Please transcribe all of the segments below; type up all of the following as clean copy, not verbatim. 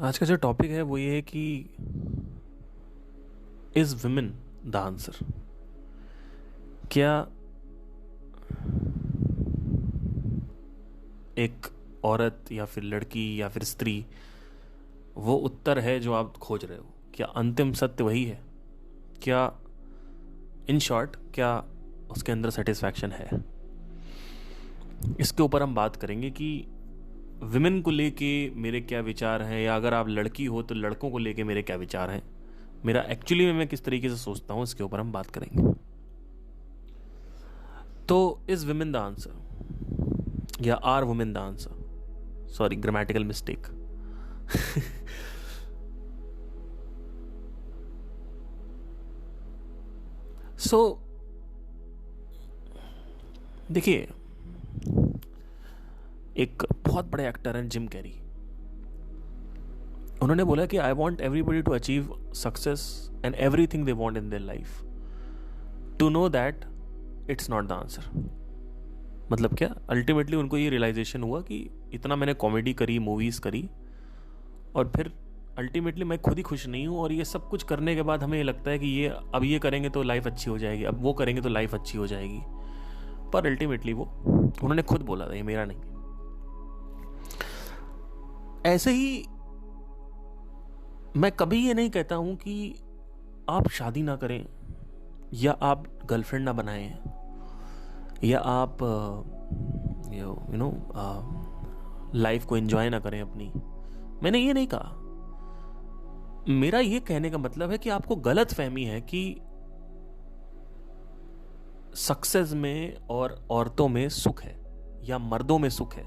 आज का जो टॉपिक है वो ये है कि इज विमेन द आंसर। क्या एक औरत या फिर लड़की या फिर स्त्री वो उत्तर है जो आप खोज रहे हो? क्या अंतिम सत्य वही है? क्या इन शॉर्ट क्या उसके अंदर सेटिस्फैक्शन है? इसके ऊपर हम बात करेंगे कि विमेन को लेके मेरे क्या विचार हैं, या अगर आप लड़की हो तो लड़कों को लेके मेरे क्या विचार हैं, मेरा एक्चुअली में मैं किस तरीके से सोचता हूं, इसके ऊपर हम बात करेंगे। तो इज विमेन द आंसर या are women the answer? Sorry, grammatical mistake. So देखिए, एक बहुत बड़े एक्टर हैं जिम कैरी। उन्होंने बोला कि I want everybody to achieve success and everything they want in their life, to know that it's not the answer. मतलब क्या, अल्टीमेटली उनको ये रियलाइजेशन हुआ कि इतना मैंने कॉमेडी करी, मूवीज करी, और फिर अल्टीमेटली मैं खुद ही खुश नहीं हूँ, और ये सब कुछ करने के बाद हमें ये लगता है कि ये अब ये करेंगे तो लाइफ अच्छी हो जाएगी, अब वो करेंगे तो लाइफ अच्छी हो जाएगी। पर अल्टीमेटली वो उन्होंने खुद बोला था, ये मेरा नहीं। ऐसे ही मैं कभी ये नहीं कहता हूं कि आप शादी ना करें, या आप गर्लफ्रेंड ना बनाएं, या आप यू नो लाइफ को एंजॉय ना करें अपनी। मैंने ये नहीं कहा। मेरा ये कहने का मतलब है कि आपको गलत फहमी है कि सक्सेस में और औरतों में सुख है या मर्दों में सुख है।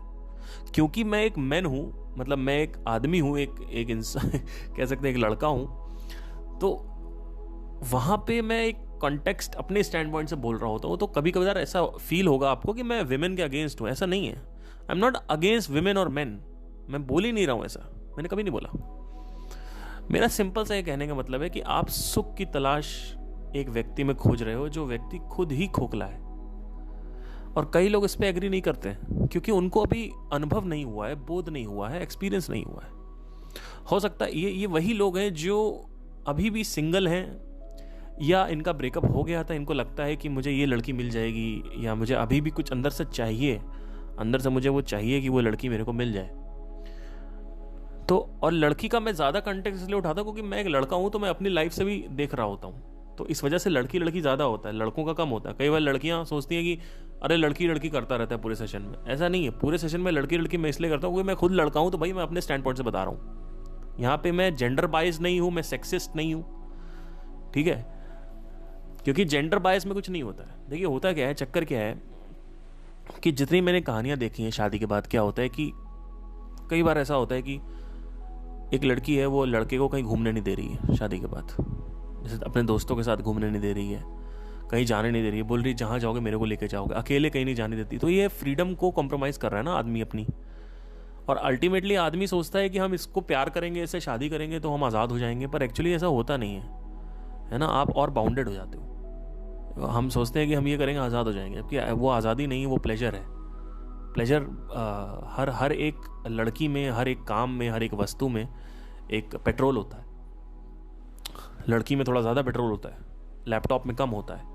क्योंकि मैं एक मैन हूं, मतलब मैं एक आदमी हूं, एक इंसान कह सकते हैं, एक लड़का हूं, तो वहां पे मैं एक कॉन्टेक्स्ट अपने स्टैंड पॉइंट से बोल रहा होता हूं। तो कभी कभार ऐसा फील होगा आपको कि मैं विमेन के अगेंस्ट हूं। ऐसा नहीं है। आई एम नॉट अगेंस्ट विमेन और मेन। मैं बोल ही नहीं रहा हूं, ऐसा मैंने कभी नहीं बोला। मेरा सिंपल सा ये कहने का मतलब है कि आप सुख की तलाश एक व्यक्ति में खोज रहे हो जो व्यक्ति खुद ही खोखला है। और कई लोग इस पे एग्री नहीं करते हैं क्योंकि उनको अभी अनुभव नहीं हुआ है, बोध नहीं हुआ है, एक्सपीरियंस नहीं हुआ है। हो सकता है ये वही लोग हैं जो अभी भी सिंगल हैं, या इनका ब्रेकअप हो गया था, इनको लगता है कि मुझे ये लड़की मिल जाएगी, या मुझे अभी भी कुछ अंदर से चाहिए, अंदर से मुझे वो चाहिए कि वो लड़की मेरे को मिल जाए। तो और लड़की का मैं ज़्यादा कंटेक्स्ट इसलिए उठाता हूँ क्योंकि मैं एक लड़का हूँ, तो मैं अपनी लाइफ से भी देख रहा होता हूँ। तो इस वजह से लड़की लड़की ज़्यादा होता है, लड़कों का कम होता है। कई बार लड़कियाँ सोचती हैं कि अरे लड़की लड़की करता रहता है पूरे सेशन में। ऐसा नहीं है। पूरे सेशन में लड़की लड़की मैं इसलिए करता हूँ क्योंकि मैं खुद लड़का हूँ, तो भाई मैं अपने स्टैंड पॉइंट से बता रहा हूँ। यहाँ पे मैं जेंडर बायस नहीं हूँ, मैं सेक्सिस्ट नहीं हूँ, ठीक है? क्योंकि जेंडर बायस में कुछ नहीं होता है। देखिए होता क्या है, चक्कर क्या है कि जितनी मैंने कहानियाँ देखी हैं शादी के बाद, क्या होता है कि कई बार ऐसा होता है कि एक लड़की है, वो लड़के को कहीं घूमने नहीं दे रही है शादी के बाद। जैसे अपने दोस्तों के साथ घूमने नहीं दे रही है, कहीं जाने नहीं दे रही है, बोल रही जहाँ जाओगे मेरे को लेके जाओगे, अकेले कहीं नहीं जाने देती। तो ये फ्रीडम को कॉम्प्रोमाइज़ कर रहा है ना आदमी अपनी। और अल्टीमेटली आदमी सोचता है कि हम इसको प्यार करेंगे, इससे शादी करेंगे तो हम आज़ाद हो जाएंगे। पर एक्चुअली ऐसा होता नहीं है ना। आप और बाउंडेड हो जाते हो। हम सोचते हैं कि हम ये करेंगे आज़ाद हो जाएंगे, जबकि वो आज़ादी नहीं है, वो प्लेजर है। प्लेजर हर एक लड़की में, हर एक काम में, हर एक वस्तु में एक पेट्रोल होता है। लड़की में थोड़ा ज़्यादा पेट्रोल होता है, लैपटॉप में कम होता है।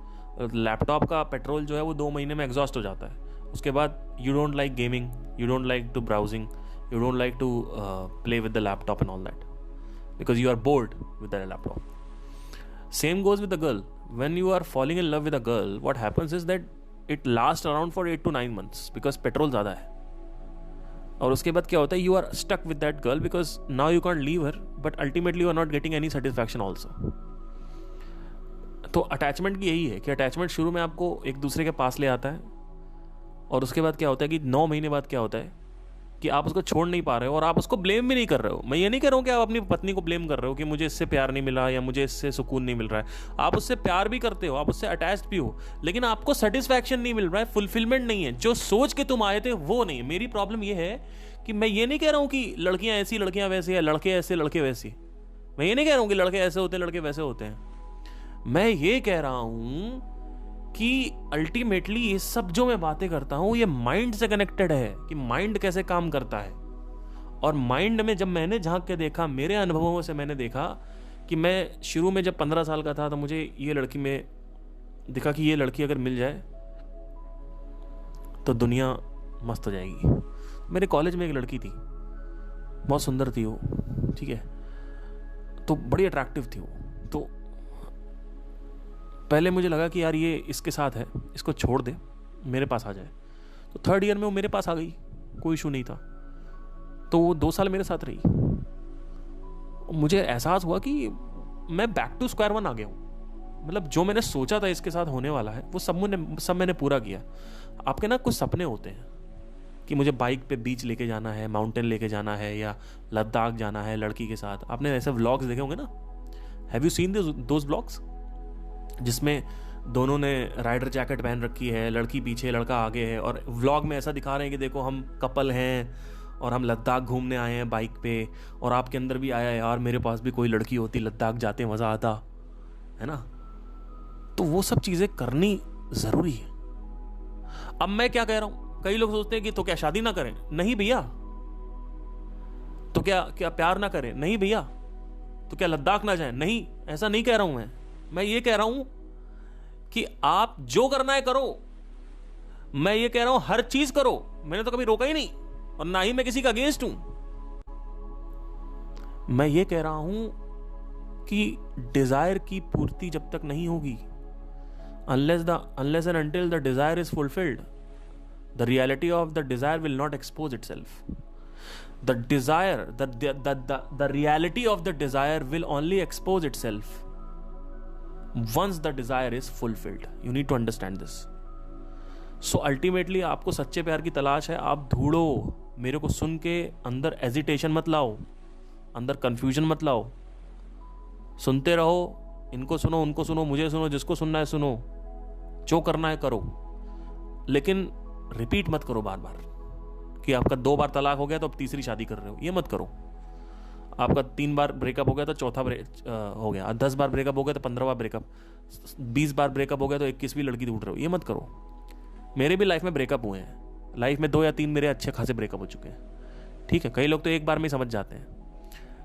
लैपटॉप का पेट्रोल जो है वो 2 महीने में एग्जॉस्ट हो जाता है। उसके बाद you don't like gaming, you don't like to browsing, you don't like to play with the laptop and all that, because you are bored with the laptop. Same goes with the girl. When you are falling in love with a girl, what happens is that it lasts around for 8 to 9 months because petrol ज़्यादा है. और उसके बाद क्या होता है, you are stuck with that girl because now you can't leave her, but ultimately you are not getting any satisfaction also. तो attachment की यही है कि अटैचमेंट शुरू में आपको एक दूसरे के पास ले आता है, और उसके बाद क्या होता है कि 9 महीने बाद क्या होता है कि आप उसको छोड़ नहीं पा रहे हो, और आप उसको ब्लेम भी नहीं कर रहे हो. मैं ये नहीं कह रहा हूँ कि आप अपनी पत्नी को ब्लेम कर रहे हो कि मुझे इससे प्यार नहीं मिला या मुझे इससे सुकून नहीं मिल रहा है. आप उससे प्यार भी करते हो, आप उससे अटैच्ड भी हो, लेकिन आपको सेटिस्फैक्शन नहीं मिल रहा है, फुलफिलमेंट नहीं है. जो सोच के तुम आए थे वो नहीं. मेरी प्रॉब्लम ये है कि मैं ये नहीं कह रहा हूँ कि लड़कियाँ ऐसी लड़कियाँ वैसी है, लड़के ऐसे लड़के वैसी. मैं ये नहीं कह रहा हूँ कि लड़के ऐसे होते हैं लड़के वैसे होते हैं. मैं ये कह रहा हूँ कि अल्टीमेटली ये सब जो मैं बातें करता हूं ये माइंड से कनेक्टेड है, कि माइंड कैसे काम करता है. और माइंड में जब मैंने झांक के देखा, मेरे अनुभवों से मैंने देखा कि मैं शुरू में जब 15 साल का था तो मुझे ये लड़की में दिखा कि ये लड़की अगर मिल जाए तो दुनिया मस्त हो जाएगी। मेरे कॉलेज में एक लड़की थी, बहुत सुंदर थी वो, ठीक है, तो बड़ी अट्रैक्टिव थी वो। तो पहले मुझे लगा कि यार ये इसके साथ है, इसको छोड़ दे, मेरे पास आ जाए। तो 3rd ईयर में वो मेरे पास आ गई, कोई इशू नहीं था। तो वो 2 साल मेरे साथ रही। मुझे एहसास हुआ कि मैं बैक टू स्क्वायर वन आ गया हूँ। मतलब जो मैंने सोचा था इसके साथ होने वाला है वो सब मैंने पूरा किया। आपके ना कुछ सपने होते हैं कि मुझे बाइक पे बीच लेके जाना है, माउंटेन लेके जाना है, या लद्दाख जाना है लड़की के साथ। आपने ऐसे व्लॉग्स देखे होंगे ना, have you seen those vlogs जिसमें दोनों ने राइडर जैकेट पहन रखी है, लड़की पीछे लड़का आगे है, और व्लॉग में ऐसा दिखा रहे हैं कि देखो हम कपल हैं और हम लद्दाख घूमने आए हैं बाइक पे, और आपके अंदर भी आया यार मेरे पास भी कोई लड़की होती, लद्दाख जाते मज़ा आता है ना। तो वो सब चीज़ें करनी ज़रूरी है। अब मैं क्या कह रहा हूं, कई लोग सोचते हैं कि तो क्या शादी ना करें? नहीं भैया। तो क्या प्यार ना करें? नहीं भैया। तो क्या लद्दाख ना जाएं? नहीं, ऐसा नहीं कह रहा हूं मैं ये कह रहा हूं कि आप जो करना है करो। मैं ये कह रहा हूं हर चीज करो, मैंने तो कभी रोका ही नहीं, और ना ही मैं किसी का अगेंस्ट हूं। मैं ये कह रहा हूं कि डिजायर की पूर्ति जब तक नहीं होगी, unless and until the desire is fulfilled, the reality of the desire will not expose itself. The reality of the desire will only expose itself once the desire is fulfilled. You need to understand this. So ultimately आपको सच्चे प्यार की तलाश है, आप ढूंढो। मेरे को सुन के अंदर एजिटेशन मत लाओ, अंदर कंफ्यूजन मत लाओ। सुनते रहो, इनको सुनो, उनको सुनो, मुझे सुनो, जिसको सुनना है सुनो, जो करना है करो, लेकिन रिपीट मत करो बार बार कि आपका 2 बार तलाक हो गया तो अब तीसरी शादी कर रहे हो। ये मत करो। आपका 3 बार ब्रेकअप हो गया तो चौथा हो गया, 10 बार ब्रेकअप हो गया तो 15वां ब्रेकअप, 20 बार ब्रेकअप हो गया तो 21वीं लड़की ढूंढ रहे हो। ये मत करो। मेरे भी लाइफ में ब्रेकअप हुए हैं, लाइफ में 2 या 3 मेरे अच्छे खासे ब्रेकअप हो चुके हैं, ठीक है। कई लोग तो एक बार में समझ जाते हैं,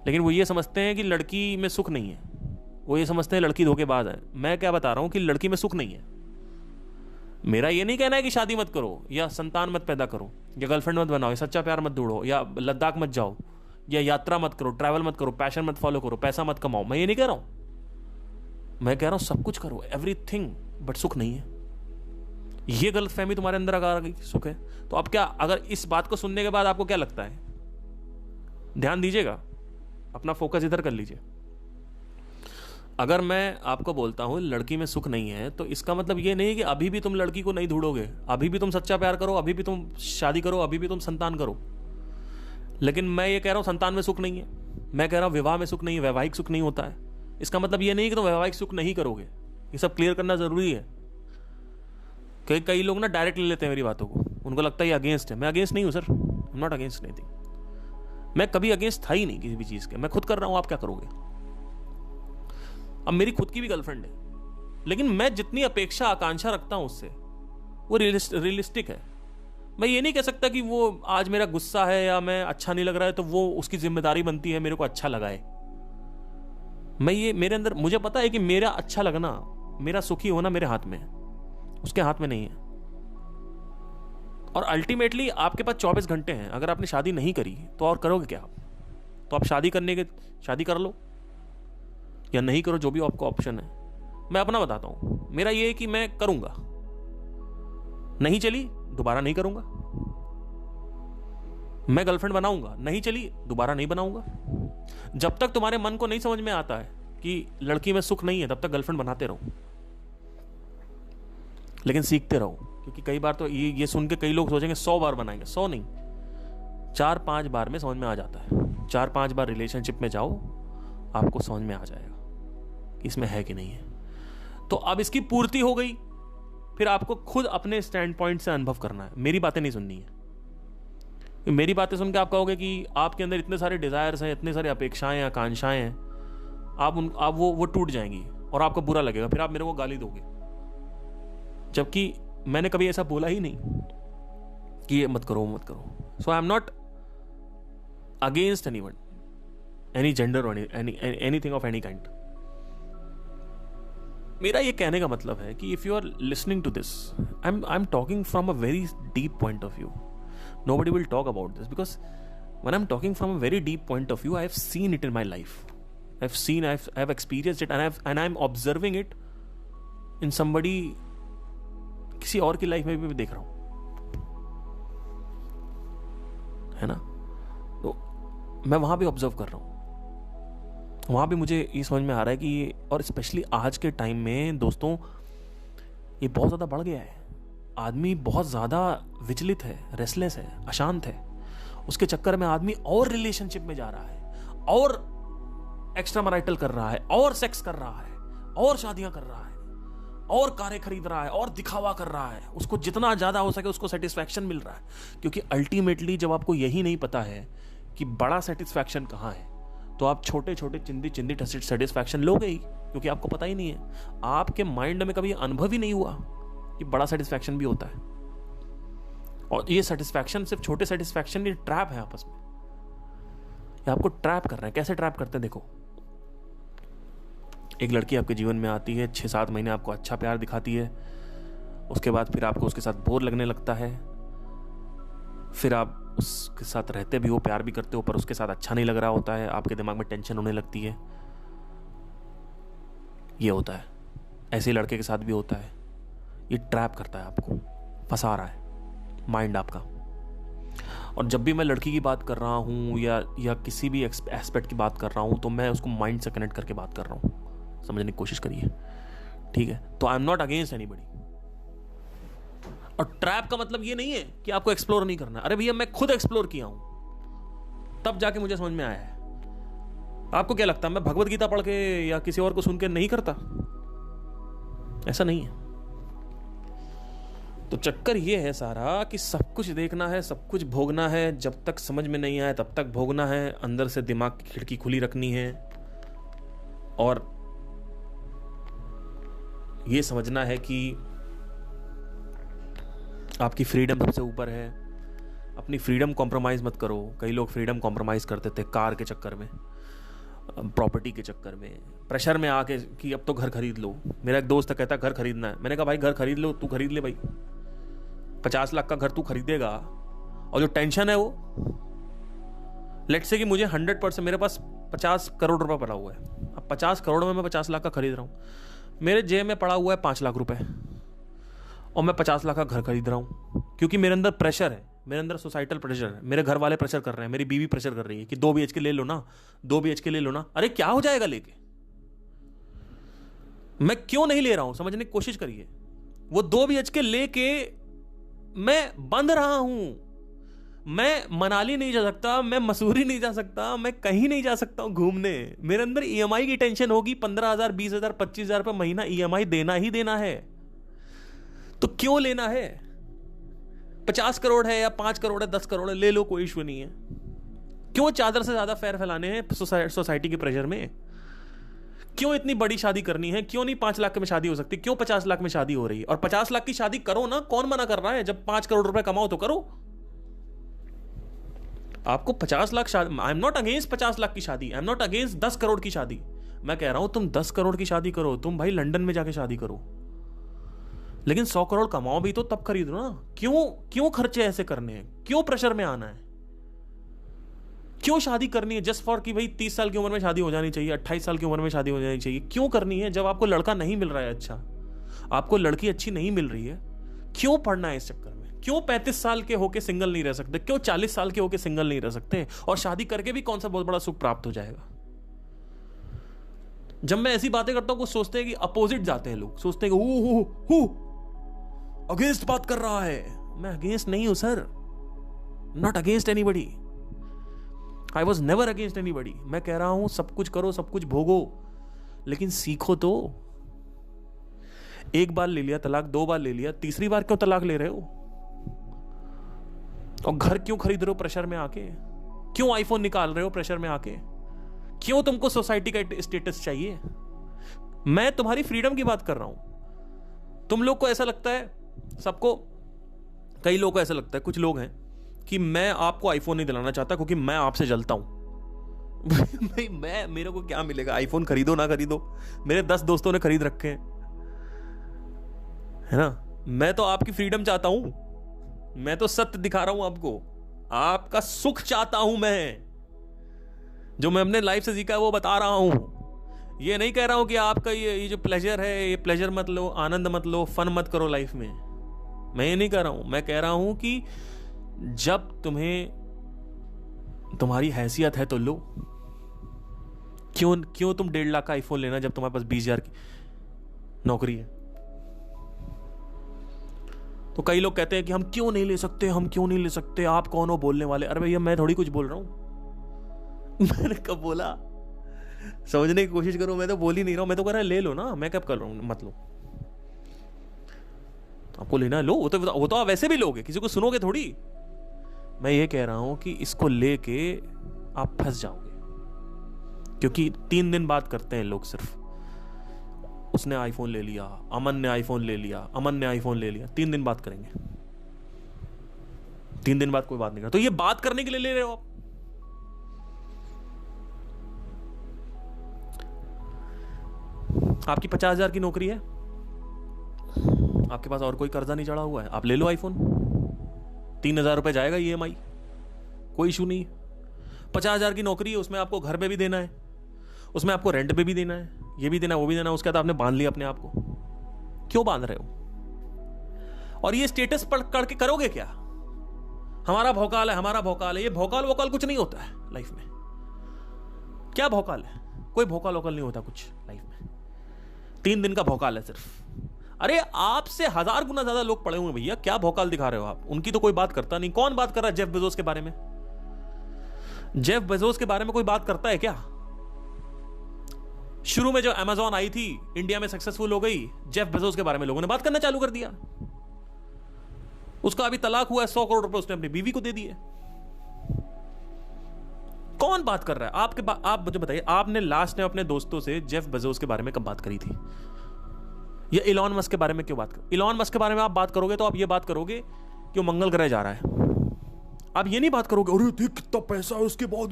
लेकिन वो ये समझते हैं कि लड़की में सुख नहीं है, वो ये समझते हैं लड़की धोखेबाज है। मैं क्या बता रहा हूं कि लड़की में सुख नहीं है। मेरा ये नहीं कहना है कि शादी मत करो, या संतान मत पैदा करो, या गर्लफ्रेंड मत बनाओ, या सच्चा प्यार मत ढूंढो, या लद्दाख मत जाओ, या यात्रा मत करो, ट्रैवल मत करो, पैशन मत फॉलो करो, पैसा मत कमाओ। मैं ये नहीं कह रहा हूं। मैं कह रहा हूं सब कुछ करो, एवरीथिंग, बट सुख नहीं है। ये गलतफहमी तुम्हारे अंदर आ गई सुख है तो अब क्या? अगर इस बात को सुनने के बाद आपको क्या लगता है, ध्यान दीजिएगा, अपना फोकस इधर कर लीजिए। अगर मैं आपको बोलता हूं लड़की में सुख नहीं है, तो इसका मतलब ये नहीं है कि अभी भी तुम लड़की को नहीं ढूंढोगे, अभी भी तुम सच्चा प्यार करो, अभी भी तुम शादी करो, अभी भी तुम संतान करो। लेकिन मैं ये कह रहा हूं संतान में सुख नहीं है, मैं कह रहा हूं विवाह में सुख नहीं है, वैवाहिक सुख नहीं होता है। इसका मतलब ये नहीं कि तुम वैवाहिक सुख नहीं करोगे। ये सब क्लियर करना जरूरी है। कई लोग ना डायरेक्ट ले लेते हैं मेरी बातों को, उनको लगता है ये अगेंस्ट है। मैं अगेंस्ट नहीं हूं sir, I am not against anything. मैं कभी अगेंस्ट था ही नहीं किसी भी चीज के। मैं खुद कर रहा हूं, आप क्या करोगे? अब मेरी खुद की भी गर्लफ्रेंड है, लेकिन मैं जितनी अपेक्षा आकांक्षा रखता हूं उससे, वो रियलिस्टिक है। मैं ये नहीं कह सकता कि वो आज मेरा गुस्सा है या मैं अच्छा नहीं लग रहा है तो वो उसकी जिम्मेदारी बनती है मेरे को अच्छा लगाए। मेरे अंदर मुझे पता है कि मेरा अच्छा लगना, मेरा सुखी होना मेरे हाथ में है, उसके हाथ में नहीं है। और अल्टीमेटली आपके पास 24 घंटे हैं। अगर आपने शादी नहीं करी तो और करोगे क्या? तो आप शादी कर लो या नहीं करो, जो भी आपका ऑप्शन है। मैं अपना बताता हूं, मेरा ये है कि मैं करूंगा, नहीं चली दोबारा नहीं करूंगा। मैं गर्लफ्रेंड बनाऊंगा, नहीं चली दोबारा नहीं बनाऊंगा। जब तक तुम्हारे मन को नहीं समझ में आता है कि लड़की में सुख नहीं है, तब तक गर्लफ्रेंड बनाते रहो, लेकिन सीखते रहो। क्योंकि कई बार तो ये सुन के कई लोग सोचेंगे 100 बार बनाएंगे। 100 नहीं, 4-5 बार में समझ में आ जाता है। 4-5 बार रिलेशनशिप में जाओ, आपको समझ में आ जाएगा कि इसमें है कि नहीं है। तो अब इसकी पूर्ति हो गई, फिर आपको खुद अपने स्टैंड पॉइंट से अनुभव करना है, मेरी बातें नहीं सुननी है। मेरी बातें सुन के आप कहोगे कि आपके अंदर इतने सारे डिजायर्स हैं, इतने सारे अपेक्षाएं, आकांक्षाएं हैं, आप वो टूट जाएंगी और आपको बुरा लगेगा, फिर आप मेरे को गाली दोगे। जबकि मैंने कभी ऐसा बोला ही नहीं कि ये मत करो, मत करो। So I am not against anyone, any gender और एनीथिंग ऑफ एनी काइंड। मेरा ये कहने का मतलब है कि if you are listening to this, I am talking from a very deep point of view. Nobody will talk about this because when I'm talking from a very deep point of view, I have seen it in my life. I've experienced it, and I'm observing it in somebody, किसी और की life में भी देख रहा हूं, है ना. तो मैं वहां भी ऑब्जर्व कर रहा हूं, वहां भी मुझे ये समझ में आ रहा है कि और स्पेशली आज के टाइम में दोस्तों ये बहुत ज्यादा बढ़ गया है. आदमी बहुत ज़्यादा विचलित है, रेस्टलेस है, अशांत है. उसके चक्कर में आदमी और रिलेशनशिप में जा रहा है, और एक्स्ट्रा मैरिटल कर रहा है, और सेक्स कर रहा है, और शादियां कर रहा है, और कारें खरीद रहा है, और दिखावा कर रहा है. उसको जितना ज़्यादा हो सके उसको सेटिस्फैक्शन मिल रहा है, क्योंकि अल्टीमेटली जब आपको यही नहीं पता है कि बड़ा सेटिस्फैक्शन कहाँ है, तो आप छोटे छोटे चिंदी सेटिस्फैक्शन लोगे ही, क्योंकि आपको पता ही नहीं है. आपके माइंड में कभी अनुभव ही नहीं हुआ कि बड़ा सेटिस्फैक्शन भी होता है. और ये सेटिस्फैक्शन सिर्फ छोटे सेटिस्फैक्शन, ये ट्रैप है आपस में. ये आपको ट्रैप कर रहे हैं. कैसे ट्रैप करते हैं देखो. एक लड़की आपके जीवन में आती है, 6-7 महीने आपको अच्छा प्यार दिखाती है, उसके बाद फिर आपको उसके साथ बोर लगने लगता है, फिर आप उसके साथ रहते भी हो, प्यार भी करते हो, पर उसके साथ अच्छा नहीं लग रहा होता है, आपके दिमाग में टेंशन होने लगती है. ये होता है. ऐसे लड़के के साथ भी होता है. ये ट्रैप करता है, आपको फंसा रहा है माइंड आपका. और जब भी मैं लड़की की बात कर रहा हूँ या किसी भी एस्पेक्ट की बात कर रहा हूँ, तो मैं उसको माइंड से कनेक्ट करके बात कर रहा हूँ. समझने की कोशिश करिए, ठीक है. तो आई एम नॉट अगेंस्ट एनीबडी. और ट्रैप का मतलब ये नहीं है कि आपको एक्सप्लोर नहीं करना. अरे भैया, मैं खुद एक्सप्लोर किया हूं, तब जाके मुझे समझ में आया है. आपको क्या लगता है मैं भगवत गीता पढ़ के या किसी और को सुन के नहीं करता? ऐसा नहीं है. तो चक्कर ये है सारा कि सब कुछ देखना है, सब कुछ भोगना है. जब तक समझ में नहीं आए तब तक भोगना है. अंदर से दिमाग की खिड़की खुली रखनी है, और ये समझना है कि आपकी फ्रीडम सबसे ऊपर है. अपनी फ्रीडम कॉम्प्रोमाइज मत करो. कई लोग फ्रीडम कॉम्प्रोमाइज करते थे कार के चक्कर में, प्रॉपर्टी के चक्कर में, प्रेशर में आके कि अब तो घर खरीद लो. मेरा एक दोस्त कहता घर खरीदना है. मैंने कहा भाई घर खरीद लो, तू खरीद ले भाई. 50 लाख का घर तू खरीदेगा, और जो टेंशन है वो, लेट्स से कि मुझे 100%, मेरे पास 50 करोड़ रुपए पड़ा हुआ है. अब 50 करोड़ में मैं 50 लाख का खरीद रहा हूँ. मेरे जेब में पड़ा हुआ है 5 लाख रुपए, और मैं 50 लाख का घर खरीद रहा हूँ, क्योंकि मेरे अंदर प्रेशर है, मेरे अंदर सोसाइटल प्रेशर है. मेरे घर वाले प्रेशर कर रहे हैं, मेरी बीवी प्रेशर कर रही है कि 2 BHK ले लो ना, 2 BHK ले लो ना. अरे क्या हो जाएगा लेके? मैं क्यों नहीं ले रहा हूं, समझने की कोशिश करिए. वो 2 BHK लेके मैं बंद रहा हूं. मैं मनाली नहीं जा सकता, मैं मसूरी नहीं जा सकता, मैं कहीं नहीं जा सकता हूं घूमने. मेरे अंदर EMI की टेंशन होगी. 15,000, 20,000, 25,000 रुपये महीना EMI देना ही देना है. तो क्यों लेना है? 50 करोड़ है या 5 करोड़ है, 10 करोड़ है, ले लो, कोई इशू नहीं है. क्यों चादर से ज्यादा फैर फैलाने हैं सोसाइटी के प्रेशर में? क्यों इतनी बड़ी शादी करनी है? क्यों नहीं 5 लाख में शादी हो सकती? क्यों 50 लाख में शादी हो रही है? और 50 लाख की शादी करो ना, कौन मना कर रहा है? जब 5 करोड़ रुपए कमाओ तो करो. आपको 50 लाख शादी, आई एम नॉट अगेंस्ट 50 लाख की शादी, आई एम नॉट अगेंस्ट 10 करोड़ की शादी. मैं कह रहा हूं तुम 10 करोड़ की शादी करो, तुम भाई लंदन में जाके शादी करो, लेकिन 100 करोड़ कमाओ भी तो तब खरीदो ना. क्यों खर्चे ऐसे करने हैं? क्यों प्रेशर में आना है? क्यों शादी करनी है जस्ट फॉर कि भाई 30 साल की उम्र में शादी हो जानी चाहिए, 28 साल की उम्र में शादी हो जानी चाहिए? क्यों करनी है जब आपको लड़का नहीं मिल रहा है अच्छा, आपको लड़की अच्छी नहीं मिल रही है? क्यों पढ़ना है इस चक्कर में? क्यों 35 साल के होके सिंगल नहीं रह सकते? क्यों 40 साल के होके सिंगल नहीं रह सकते? और शादी करके भी कौन सा बहुत बड़ा सुख प्राप्त हो जाएगा? जब मैं ऐसी बातें करता हूं, कुछ सोचते हैं कि अपोजिट जाते हैं लोग, सोचते हैं कि अगेंस्ट बात कर रहा है. मैं अगेंस्ट नहीं हूं sir, not against anybody. I was never against anybody. मैं कह रहा हूं सब कुछ करो, सब कुछ भोगो, लेकिन सीखो तो. एक बार ले लिया तलाक, 2 बार ले लिया, तीसरी बार क्यों तलाक ले रहे हो? और घर क्यों खरीद रहे हो प्रेशर में आके? क्यों आईफोन निकाल रहे हो प्रेशर में आके? क्यों तुमको सोसाइटी का स्टेटस चाहिए? मैं तुम्हारी फ्रीडम की बात कर रहा हूं. तुम लोग को ऐसा लगता है, सबको, कई लोगों को ऐसा लगता है, कुछ लोग हैं कि मैं आपको आईफोन नहीं दिलाना चाहता क्योंकि मैं आपसे जलता हूं। भाई मेरे को क्या मिलेगा? आईफोन खरीदो ना खरीदो, मेरे 10 दोस्तों ने खरीद रखे हैं, है ना। मैं तो आपकी फ्रीडम चाहता हूं, मैं तो सत्य दिखा रहा हूं आपको, आपका सुख चाहता हूं मैं, जो मैं अपने लाइफ से सीखा है वो बता रहा हूं। ये नहीं कह रहा हूं कि आपका ये जो प्लेजर है, ये प्लेजर मत लो, आनंद मत लो, फन मत करो लाइफ में। मैं ये नहीं कह रहा हूं, मैं कह रहा हूं कि जब तुम्हारी हैसियत है तो लो। क्यों तुम 1.5 लाख का आईफोन लेना जब तुम्हारे पास 20,000 की नौकरी है? तो कई लोग कहते हैं कि हम क्यों नहीं ले सकते, आप कौन हो बोलने वाले? अरे भैया मैं थोड़ी कुछ बोल रहा हूं। मैंने कब बोला? समझने की कोशिश करो, मैं तो बोल ही नहीं रहा हूं, मैं तो कह रहा ले लो ना, मैं कब कर रहा हूं? मत लो, आपको लेना है लो, वो तो आप वैसे भी लोगे, किसी को सुनोगे थोड़ी। मैं ये कह रहा हूं कि इसको लेके आप फंस जाओगे, क्योंकि 3 दिन बात करते हैं लोग सिर्फ, उसने आईफोन ले लिया, अमन ने आईफोन ले लिया, 3 दिन बात करेंगे, 3 दिन बाद कोई बात नहीं करता। तो ये बात करने के लिए ले रहे हो आप? आपकी 50,000 की नौकरी है, आपके पास और कोई कर्जा नहीं चढ़ा हुआ है, आप ले लो आईफोन, 3,000 रुपए जाएगा EMI, कोई इशू नहीं। 50,000 की नौकरी है, उसमें आपको घर पे भी देना है, उसमें आपको रेंट पे भी देना है, ये भी देना, वो भी देना, उसके बाद आपने बांध लिया अपने आप को। क्यों बांध रहे हो? और ये स्टेटस पर करके करोगे क्या? हमारा भौकाल है, ये भौकाल वोकाल कुछ नहीं होता है लाइफ में। क्या भौकाल है? कोई भौकाल वोकाल नहीं होता कुछ लाइफ में। 3 दिन का भौकाल है सिर्फ। अरे आपसे 1000 गुना ज्यादा लोग पड़े हुए भैया, क्या भौकाल दिखा रहे हो आप? उनकी तो कोई बात करता नहीं। कौन बात कर रहा है जेफ बेजोस के बारे में? जेफ बेजोस के बारे में कोई बात करता है क्या? शुरू में जो अमेज़न आई थी, इंडिया में सक्सेसफुल हो गई, जेफ बेजोस के बारे में लोगों ने बात करना चालू कर दिया। उसका अभी तलाक हुआ है, 100 करोड़ रुपए उसने अपनी बीवी को दे दिए। कौन बात कर रहा है? आप मुझे बताइए, आपने लास्ट टाइम अपने दोस्तों से जेफ बेजोस के बारे में कब बात करी थी? या इलॉन मस्क के बारे में क्यों बात कर? इलॉन मस्क के बारे में आप बात करोगे तो आप ये बात करोगे कि वो मंगल ग्रह जा रहा है। आप ये नहीं बात करोगे अरे देख कितना पैसा है उसके बाद।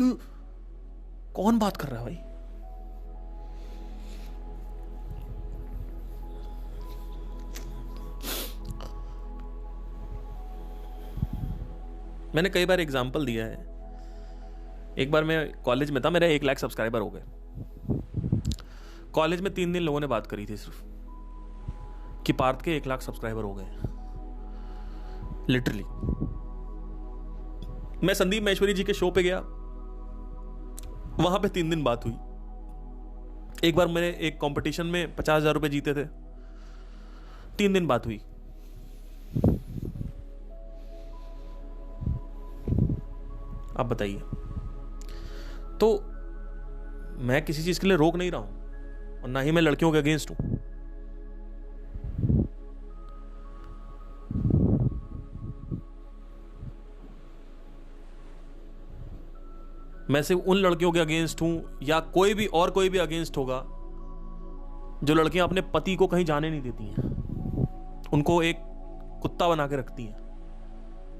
कौन बात कर रहा है भाई? मैंने कई बार एग्जाम्पल दिया है। एक बार मैं कॉलेज में था, मेरा 1 लाख सब्सक्राइबर हो गए। कॉलेज में 3 दिन लोगों ने बात करी थी सिर्फ कि पार्थ के 1 लाख सब्सक्राइबर हो गए, लिटरली। मैं संदीप महेश्वरी जी के शो पे गया, वहां पे 3 दिन बात हुई। एक बार मैंने एक कंपटीशन में 50,000 रुपए जीते थे, 3 दिन बात हुई। आप बताइए। तो मैं किसी चीज के लिए रोक नहीं रहा हूं और ना ही मैं लड़कियों के अगेंस्ट हूं। मैं सिर्फ उन लड़कियों के अगेंस्ट हूं, या कोई भी अगेंस्ट होगा जो लड़कियां अपने पति को कहीं जाने नहीं देती हैं, उनको एक कुत्ता बना के रखती हैं।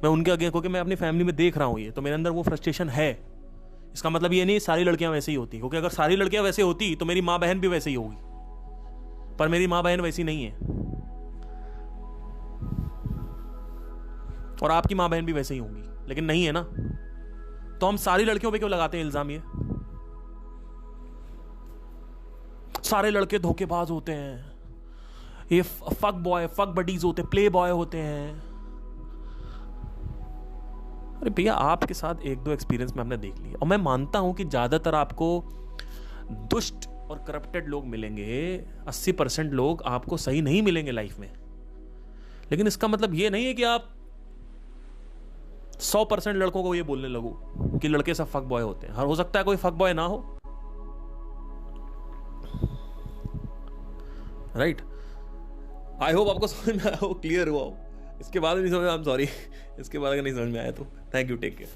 मैं उनके अगेंस्ट, क्योंकि मैं अपनी फैमिली में देख रहा हूं ये, तो मेरे अंदर वो फ्रस्ट्रेशन है। इसका मतलब ये नहीं सारी लड़कियां वैसे ही होती, क्योंकि अगर सारी लड़कियां वैसे होती तो मेरी माँ बहन भी वैसे ही होगी, पर मेरी माँ बहन वैसी नहीं है और आपकी माँ बहन भी वैसे ही होंगी, लेकिन नहीं है ना। तो हम सारी लड़कियों पे क्यों लगाते हैं इल्जाम? ये सारे लड़के धोखेबाज होते हैं, ये फक बॉय, फक बडीज होते हैं, प्ले बॉय होते हैं। अरे भैया, आपके साथ 1-2 एक्सपीरियंस में हमने देख लिया, और मैं मानता हूं कि ज्यादातर आपको दुष्ट और करप्टेड लोग मिलेंगे, 80% लोग आपको सही नहीं मिलेंगे लाइफ में। लेकिन इसका मतलब ये नहीं है कि आप 100% लड़कों को ये बोलने लगो कि लड़के सब फक बॉय होते हैं। हो सकता है कोई फक बॉय ना हो, राइट? आई होप आपको समझ में आया हो, क्लियर हुआ हो। इसके बाद नहीं समझ में, आई एम सॉरी, इसके बाद अगर नहीं समझ में आया तो थैंक यू, टेक केयर।